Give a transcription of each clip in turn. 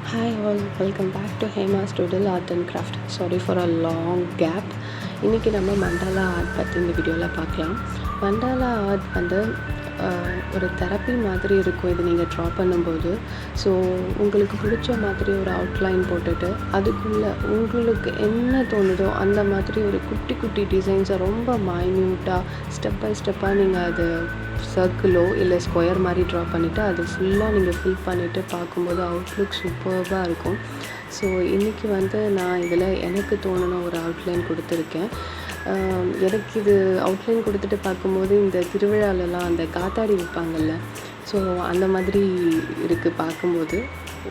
Hi all, welcome back to Hema Studio Art and Craft. Sorry for a long gap. இன்றைக்கி நம்ம mandala art பற்றி இந்த வீடியோவில் பார்க்கலாம். மண்டாலா ஆர்ட் வந்து ஒரு தெரப்பி மாதிரி இருக்கும். இது நீங்கள் ட்ரா பண்ணும்போது உங்களுக்கு பிடிச்ச மாதிரி ஒரு அவுட்லைன் போட்டுட்டு அதுக்குள்ளே உங்களுக்கு என்ன தோணுதோ அந்த மாதிரி ஒரு குட்டி குட்டி டிசைன்ஸை ரொம்ப மைன்யூட்டாக ஸ்டெப் பை ஸ்டெப்பாக நீங்கள் அது சர்க்கிளோ இல்லை ஸ்கொயர் மாதிரி ட்ரா பண்ணிவிட்டு அது ஃபுல்லாக நீங்கள் ஃபில் பண்ணிவிட்டு பார்க்கும்போது அவுட்லுக் சூப்பர்பாக இருக்கும். இன்றைக்கி வந்து நான் இதில் எனக்கு தோணுன ஒரு அவுட்லைன் கொடுத்துருக்கேன். எனக்கு இது அவுட்லைன் கொடுத்துட்டு பார்க்கும்போது இந்த திருவிழாலெலாம் அந்த காத்தாடி விற்பாங்கள்ல, அந்த மாதிரி இருக்குது பார்க்கும்போது.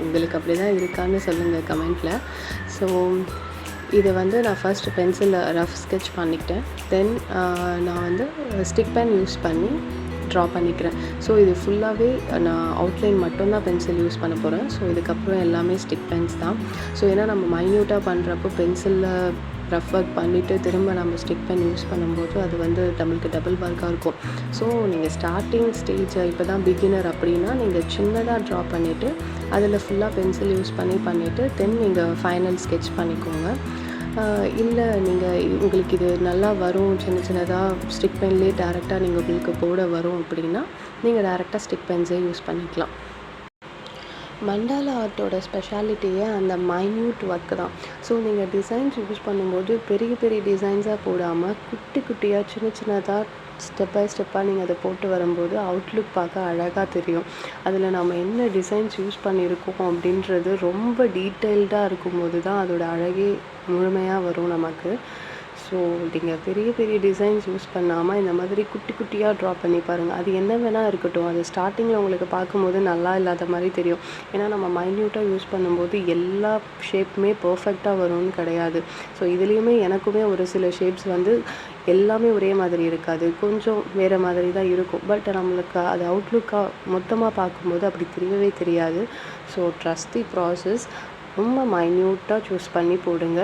உங்களுக்கு அப்படி தான் இருக்கான்னு சொல்லுங்கள் கமெண்ட்டில். இதை வந்து நான் ஃபர்ஸ்ட் பென்சிலில் ரஃப் ஸ்கெட்ச் பண்ணிக்கிட்டேன். தென் நான் வந்து ஸ்டிக் பென் யூஸ் பண்ணி ட்ரா பண்ணிக்கிறேன். இது ஃபுல்லாகவே நான் அவுட்லைன் மட்டும்தான் பென்சில் யூஸ் பண்ண போகிறேன். இதுக்கப்புறம் எல்லாமே ஸ்டிக் பென்ஸ் தான். ஏன்னா நம்ம மைன்யூட்டாக பண்ணுறப்போ பென்சிலில் ரஃப் ஒர்க் பண்ணிவிட்டு திரும்ப நம்ம ஸ்டிக் பென் யூஸ் பண்ணும்போது அது வந்து நம்மளுக்கு டபுள் ஒர்க்காக இருக்கும். நீங்கள் ஸ்டார்டிங் ஸ்டேஜ் இப்போ தான் பிகினர் அப்படின்னா நீங்கள் சின்னதாக ட்ரா பண்ணிவிட்டு அதில் ஃபுல்லாக பென்சில் யூஸ் பண்ணிவிட்டு தென் நீங்கள் ஃபைனல் ஸ்கெட்ச் பண்ணிக்கோங்க. இல்லை உங்களுக்கு இது நல்லா வரும், சின்ன சின்னதாக ஸ்டிக் பென்லேயே டேரெக்டாக உங்களுக்கு போட வரும் அப்படின்னா நீங்கள் டேரெக்டாக ஸ்டிக் பென்ஸே யூஸ் பண்ணிக்கலாம். மண்டாலா ஆர்ட்டோட ஸ்பெஷாலிட்டியே அந்த மைன்யூட் ஒர்க்கு தான். நீங்கள் டிசைன்ஸ் யூஸ் பண்ணும்போது பெரிய பெரிய டிசைன்ஸாக போடாமல் குட்டி குட்டியாக சின்ன சின்னதாக ஸ்டெப் பை ஸ்டெப்பாக நீங்கள் அதை போட்டு வரும்போது அவுட்லுக் பார்க்க அழகாக தெரியும். அதில் நம்ம என்ன டிசைன்ஸ் யூஸ் பண்ணியிருக்கோம் அப்படின்றது ரொம்ப டீட்டெயில்டாக இருக்கும்போது தான் அதோட அழகே முழுமையாக வரும் நமக்கு. நீங்கள் பெரிய பெரிய டிசைன்ஸ் யூஸ் பண்ணாமல் இந்த மாதிரி குட்டி குட்டியாக ட்ரா பண்ணி பாருங்கள். அது என்ன வேணால் இருக்கட்டும், அது ஸ்டார்டிங்கில் உங்களுக்கு பார்க்கும்போது நல்லா இல்லாத மாதிரி தெரியும். ஏன்னா நம்ம மைன்யூட்டாக யூஸ் பண்ணும்போது எல்லா ஷேப்புமே பர்ஃபெக்டாக வரும்னு கிடையாது. இதுலேயுமே எனக்குமே ஒரு சில ஷேப்ஸ் வந்து எல்லாமே ஒரே மாதிரி இருக்காது, கொஞ்சம் வேறு மாதிரி தான் இருக்கும். பட் நம்மளுக்கு அது அவுட்லுக்காக மொத்தமாக பார்க்கும்போது அப்படி தெரியவே தெரியாது. Trust the process. ரொம்ப மைன்யூட்டாக சூஸ் பண்ணி போடுங்க.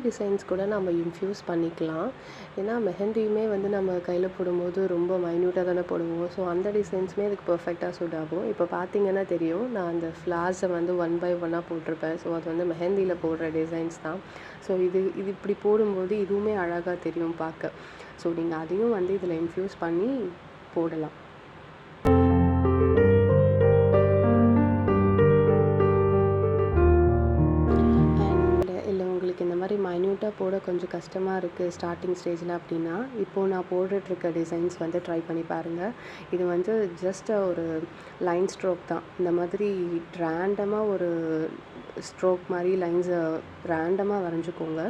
டிசைன்ஸ் கூட நம்ம இன்ஃப்யூஸ் பண்ணிக்கலாம். ஏன்னா மெஹந்தியுமே வந்து நம்ம கையில் போடும்போது ரொம்ப மைன்யூட்டாக தானே போடுவோம். அந்த டிசைன்ஸுமே அதுக்கு பர்ஃபெக்டாக சூட் ஆகும். இப்போ பார்த்தீங்கன்னா தெரியும், நான் அந்த ஃப்ளார்ஸை வந்து 1 by 1 போட்டிருப்பேன். அது வந்து மெஹந்தியில் போடுற டிசைன்ஸ் தான். இது இப்படி போடும்போது இதுவுமே அழகாக தெரியும் பார்க்க. நீங்கள் அதையும் வந்து இதில் இன்ஃப்யூஸ் பண்ணி போடலாம். இந்த மாதிரி மைன்யூட்டாக போட கொஞ்சம் கஷ்டமாக இருக்குது ஸ்டார்டிங் ஸ்டேஜில் அப்படின்னா, இப்போது நான் போட்டுட்ருக்க டிசைன்ஸ் வந்து ட்ரை பண்ணி பாருங்கள். இது வந்து ஜஸ்ட் ஒரு லைன் ஸ்ட்ரோக் தான். இந்த மாதிரி ரேண்டமாக ஒரு ஸ்ட்ரோக் மாதிரி லைன்ஸை ரேண்டமாக வரைஞ்சிக்கோங்க.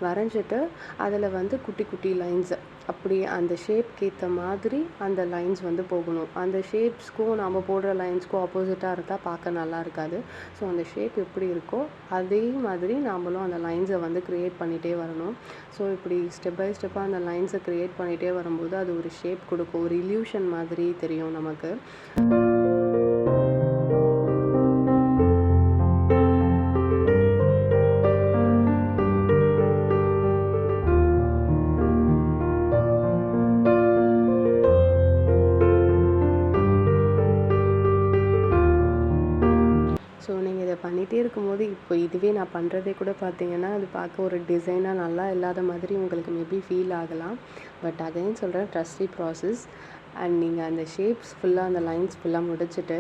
வரைஞ்சிட்டு அதில் வந்து குட்டி குட்டி லைன்ஸை அப்படி அந்த ஷேப்க்கு ஏற்ற மாதிரி அந்த லைன்ஸ் வந்து போகணும். அந்த ஷேப்ஸ்க்கும் நம்ம போடுற லைன்ஸ்க்கும் ஆப்போசிட்டாக இருந்தால் பார்க்க நல்லா இருக்காது. அந்த ஷேப் எப்படி இருக்கோ அதே மாதிரி நாமளும் அந்த லைன்ஸை வந்து க்ரியேட் பண்ணிட்டு பண்ணிகிட்டே வரணும். ஸோ இப்படி ஸ்டெப் பை ஸ்டெப்பாக அந்த லைன்ஸை க்ரியேட் பண்ணிகிட்டே வரும்போது அது ஒரு ஷேப் கொடுக்கும், ஒரு இல்யூஷன் மாதிரி தெரியும் நமக்கு. ஸோ நீங்கள் இதை பண்ணிகிட்டே இருக்கும்போது இப்போ இதுவே நான் பண்ணுறதே கூட பார்த்தீங்கன்னா அது பார்க்க ஒரு டிசைனாக நல்லா இல்லாத மாதிரி உங்களுக்கு மேபி ஃபீல் ஆகலாம். பட் அதையும் சொல்கிறேன், ட்ரஸ்டி ப்ராசஸ். அண்ட் நீங்கள் அந்த ஷேப்ஸ் ஃபுல்லாக அந்த லைன்ஸ் ஃபுல்லாக முடிச்சுட்டு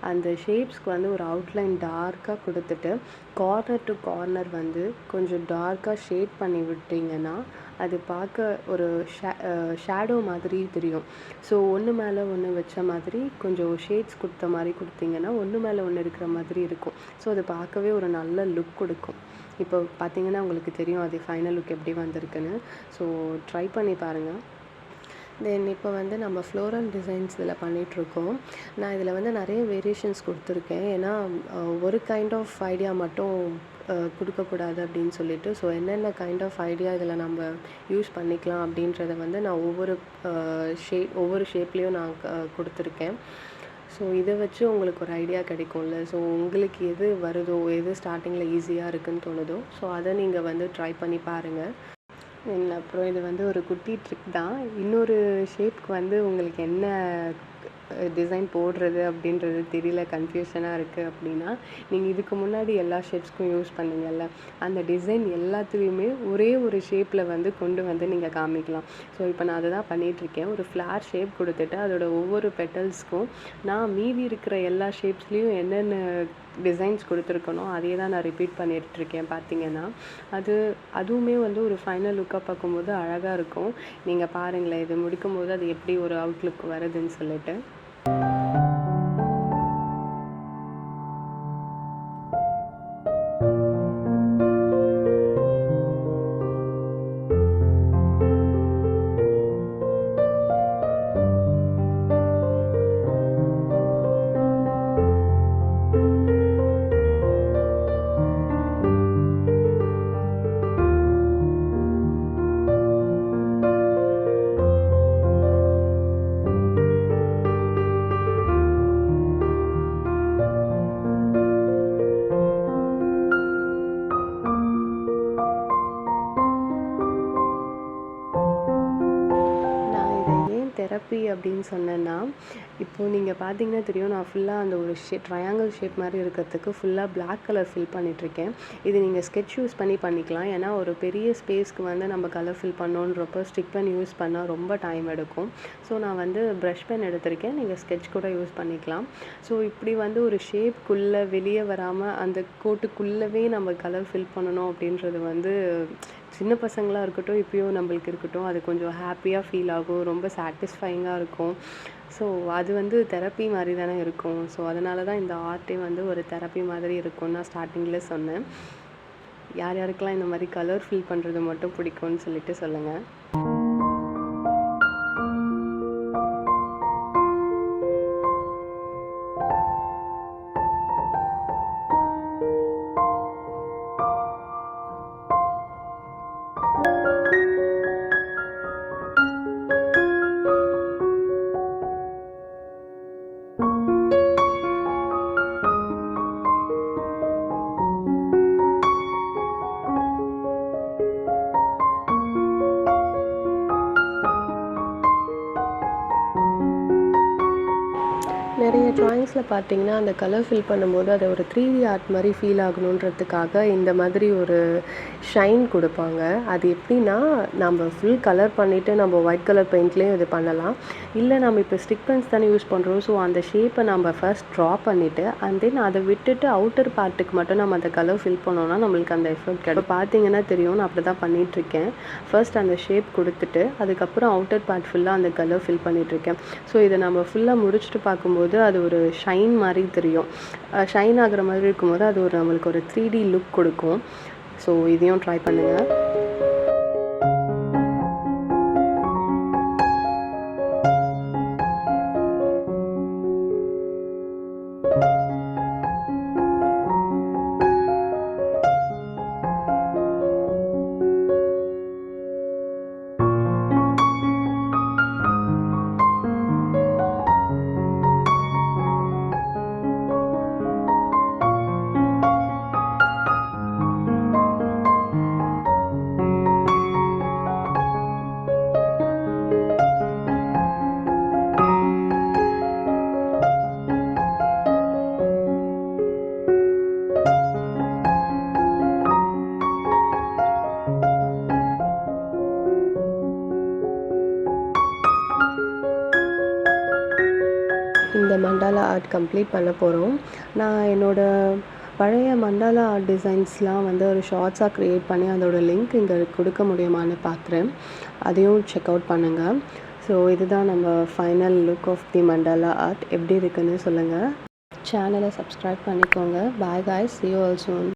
அந்த ஷேப்ஸ்க்கு வந்து ஒரு அவுட்லைன் டார்க்காக கொடுத்துட்டு கார்னர் டு கார்னர் வந்து கொஞ்சம் டார்க்காக ஷேட் பண்ணி விட்டிங்கன்னா அது பார்க்க ஒரு ஷேடோ மாதிரி தெரியும். ஸோ ஒன்று மேலே ஒன்று வச்ச மாதிரி கொஞ்சம் ஷேட்ஸ் கொடுத்த மாதிரி கொடுத்தீங்கன்னா ஒன்று மேலே ஒன்று இருக்கிற மாதிரி இருக்கும். ஸோ அது பார்க்கவே ஒரு நல்ல லுக் கொடுக்கும். இப்போ பார்த்தீங்கன்னா உங்களுக்கு தெரியும் அது ஃபைனல் லுக் எப்படி வந்திருக்குன்னு. ஸோ ட்ரை பண்ணி பாருங்கள். தென் இப்போ வந்து நம்ம ஃப்ளோரல் டிசைன்ஸ் இதில் பண்ணிகிட்ருக்கோம். நான் இதில் வந்து நிறைய வேரியேஷன்ஸ் கொடுத்துருக்கேன். ஏன்னா ஒரு கைண்ட் ஆஃப் ஐடியா மட்டும் கொடுக்கக்கூடாது அப்படின்னு சொல்லிட்டு, ஸோ என்னென்ன கைண்ட் ஆஃப் ஐடியா இதில் நம்ம யூஸ் பண்ணிக்கலாம் அப்படின்றத வந்து நான் ஒவ்வொரு ஷேப்லேயும் நான் கொடுத்துருக்கேன். ஸோ இதை வச்சு உங்களுக்கு ஒரு ஐடியா கிடைக்கும்ல. ஸோ உங்களுக்கு எது வருதோ, எது ஸ்டார்டிங்கில் ஈஸியாக இருக்குதுன்னு தோணுதோ, ஸோ அதை நீங்கள் வந்து ட்ரை பண்ணி பாருங்கள். அப்புறம் இது வந்து ஒரு குட்டி ட்ரிக் தான். இன்னொரு ஷேப்க்கு வந்து உங்களுக்கு என்ன டிசைன் போடுறது அப்படின்றது தெரியல, கன்ஃபியூஷனாக இருக்குது அப்படின்னா, நீங்கள் இதுக்கு முன்னாடி எல்லா ஷேப்ஸ்க்கும் யூஸ் பண்ணீங்கல்ல, அந்த டிசைன் எல்லாத்துலேயுமே ஒரே ஒரு ஷேப்பில் வந்து கொண்டு வந்து நீங்கள் காமிக்கலாம். ஸோ இப்போ நான் அதை தான் பண்ணிகிட்ருக்கேன். ஒரு ஃப்ளார் ஷேப் கொடுத்துட்டு அதோட ஒவ்வொரு பெட்டல்ஸ்க்கும் நான் மீதி இருக்கிற எல்லா ஷேப்ஸ்லேயும் என்னென்ன டிசைன்ஸ் கொடுத்துருக்கணும் அதே தான் நான் ரிப்பீட் பண்ணிகிட்ருக்கேன். பார்த்தீங்கன்னா அதுவுமே வந்து ஒரு ஃபைனல் லுக்காக பார்க்கும்போது அழகாக இருக்கும். நீங்கள் பாருங்களேன், இது முடிக்கும்போது அது எப்படி ஒரு அவுட்லுக் வருதுன்னு சொல்லிட்டு. தெரப்பி அப்படின்னு சொன்னேன்னா, இப்போது நீங்கள் பார்த்தீங்கன்னா தெரியும், நான் ஃபுல்லாக அந்த ஒரு ட்ரையாங்கிள் ஷேப் மாதிரி இருக்கிறதுக்கு ஃபுல்லாக பிளாக் கலர் ஃபில் பண்ணிகிட்ருக்கேன். இது நீங்கள் ஸ்கெட்ச் யூஸ் பண்ணிக்கலாம். ஏன்னா ஒரு பெரிய ஸ்பேஸ்க்கு வந்து நம்ம கலர் ஃபில் பண்ணோன்றப்போ ஸ்டிக் பென் யூஸ் பண்ணால் ரொம்ப டைம் எடுக்கும். ஸோ நான் வந்து ப்ரஷ் பென் எடுத்திருக்கேன், நீங்கள் ஸ்கெட்ச் கூட யூஸ் பண்ணிக்கலாம். ஸோ இப்படி வந்து ஒரு ஷேப்குள்ளே வெளியே வராமல் அந்த கோட்டுக்குள்ளவே நம்ம கலர் ஃபில் பண்ணணும் அப்படின்றது வந்து சின்ன பசங்களாக இருக்கட்டும், இப்போயும் நம்மளுக்கு இருக்கட்டும், அது கொஞ்சம் ஹாப்பியாக ஃபீல் ஆகும், ரொம்ப சாட்டிஸ்ஃபைங்காக இருக்கும். ஸோ அது வந்து தெரப்பி மாதிரி தானே இருக்கும். ஸோ அதனால தான் இந்த ஆர்ட்டே வந்து ஒரு தெரப்பி மாதிரி இருக்கும்னு நான் ஸ்டார்டிங்கில் சொன்னேன். யார் யாருக்கெல்லாம் இந்த மாதிரி கலர் ஃபில் பண்ணுறது மட்டும் பிடிக்கும்னு சொல்லிட்டு சொல்லுங்கள். நிறைய ட்ராயிங்ஸில் பார்த்தீங்கன்னா அந்த கலர் ஃபில் பண்ணும்போது அதை ஒரு 3D ஆர்ட் மாதிரி ஃபீல் ஆகணுன்றதுக்காக இந்த மாதிரி ஒரு ஷைன் கொடுப்பாங்க. அது எப்படின்னா, நம்ம ஃபுல் கலர் பண்ணிவிட்டு நம்ம ஒயிட் கலர் பெயிண்ட்லேயும் இது பண்ணலாம். இல்லை நம்ம இப்போ ஸ்டிக் பென்ஸ் தானே யூஸ் பண்ணுறோம். ஸோ அந்த ஷேப்பை நம்ம ஃபர்ஸ்ட் ட்ரா பண்ணிவிட்டு அண்ட் தென் அதை விட்டுட்டு அவுட்டர் பார்ட்டுக்கு மட்டும் நம்ம அந்த கலர் ஃபில் பண்ணோன்னா நம்மளுக்கு அந்த எஃபெக்ட் கிடைக்கும். பார்த்தீங்கன்னா தெரியும், நான் அப்படி தான் பண்ணிகிட்ருக்கேன். ஃபர்ஸ்ட் அந்த ஷேப் கொடுத்துட்டு அதுக்கப்புறம் அவுட்டர் பார்ட் ஃபுல்லாக அந்த கலர் ஃபில் பண்ணிகிட்ருக்கேன். ஸோ இதை நம்ம ஃபுல்லாக முடிச்சுட்டு பார்க்கும்போது அது ஒரு ஷைன் மாதிரி தெரியும். ஷைன் ஆகிற மாதிரி இருக்கும்போது அது ஒரு நம்மளுக்கு ஒரு 3D லுக் கொடுக்கும். ஸோ இதையும் ட்ரை பண்ணுங்கள். மண்டாலா ஆர்ட் கம்ப்ளீட் பண்ண போகிறோம். நான் என்னோடய பழைய மண்டாலா ஆர்ட் டிசைன்ஸ்லாம் வந்து ஒரு ஷார்ட்ஸாக க்ரியேட் பண்ணி அதோட லிங்க் இங்கே கொடுக்க முடியுமான்னு பார்க்குறேன். அதையும் செக் அவுட் பண்ணுங்கள். ஸோ இதுதான் நம்ம final look of the mandala art. எப்படி இருக்குன்னு சொல்லுங்கள். சேனலை சப்ஸ்கிரைப் பண்ணிக்கோங்க. Bye guys, see you all soon.